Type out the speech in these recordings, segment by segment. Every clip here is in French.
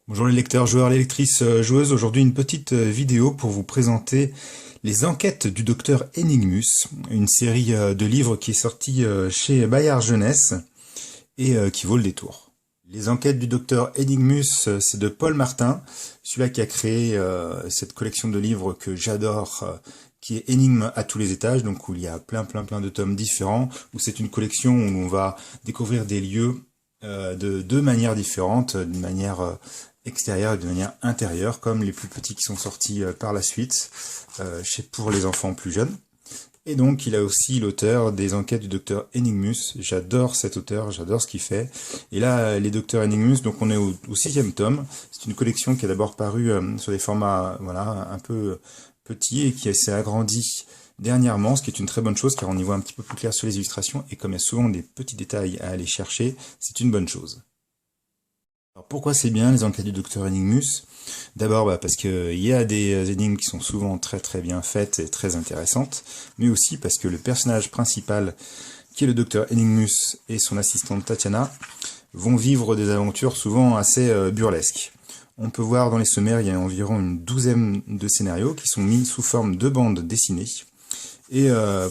Bonjour les lecteurs, joueurs, les lectrices, joueuses. Aujourd'hui une petite vidéo pour vous présenter les enquêtes du docteur Enigmus, une série de livres qui est sortie chez Bayard Jeunesse et qui vaut le détour. Les enquêtes du docteur Enigmus, c'est de Paul Martin, celui-là qui a créé cette collection de livres que j'adore, qui est Énigmes à tous les étages, donc où il y a plein de tomes différents, où c'est une collection où on va découvrir des lieux de deux manières différentes, d'une manière extérieure et d'une manière intérieure, comme les plus petits qui sont sortis par la suite, pour les enfants plus jeunes. Et donc, il a aussi l'auteur des enquêtes du docteur Enigmus. J'adore cet auteur, j'adore ce qu'il fait. Et là, les docteurs Enigmus, donc on est au 6e tome. C'est une collection qui a d'abord paru sur des formats voilà, un peu petits et qui s'est agrandi dernièrement, ce qui est une très bonne chose car on y voit un petit peu plus clair sur les illustrations. Et comme il y a souvent des petits détails à aller chercher, c'est une bonne chose. Alors pourquoi c'est bien les enquêtes du docteur Enigmus? D'abord parce qu'il y a des énigmes qui sont souvent très bien faites et très intéressantes, mais aussi parce que le personnage principal, qui est le docteur Enigmus et son assistante Tatiana, vont vivre des aventures souvent assez burlesques. On peut voir dans les sommaires, il y a environ une douzaine de scénarios qui sont mis sous forme de bandes dessinées. Et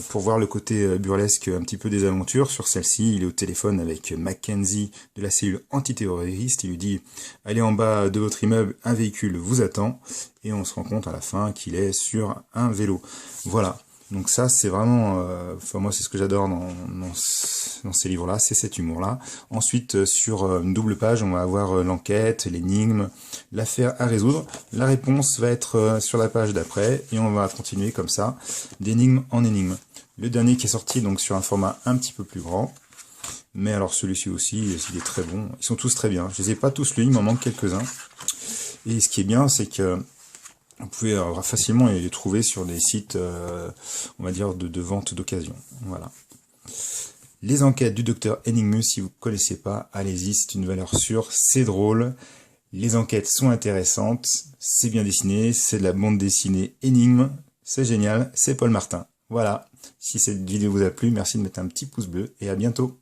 pour voir le côté burlesque un petit peu des aventures, sur celle-ci, il est au téléphone avec Mackenzie de la cellule antiterroriste. Il lui dit « Allez en bas de votre immeuble, un véhicule vous attend ». Et on se rend compte à la fin qu'il est sur un vélo. Voilà. Donc ça, c'est vraiment... Enfin, moi, c'est ce que j'adore dans ces livres-là, c'est cet humour-là. Ensuite, sur une double page, on va avoir l'enquête, l'énigme, l'affaire à résoudre. La réponse va être sur la page d'après, et on va continuer comme ça, d'énigme en énigme. Le dernier qui est sorti, donc sur un format un petit peu plus grand. Mais alors celui-ci aussi, il est très bon. Ils sont tous très bien. Je les ai pas tous lus, il m'en manque quelques-uns. Et ce qui est bien, c'est que vous pouvez facilement les trouver sur des sites, on va dire, de vente d'occasion. Voilà. Les enquêtes du docteur Enigmus, si vous ne connaissez pas, allez-y, c'est une valeur sûre, c'est drôle. Les enquêtes sont intéressantes, c'est bien dessiné, c'est de la bande dessinée énigme, c'est génial, c'est Paul Martin. Voilà. Si cette vidéo vous a plu, merci de mettre un petit pouce bleu et à bientôt.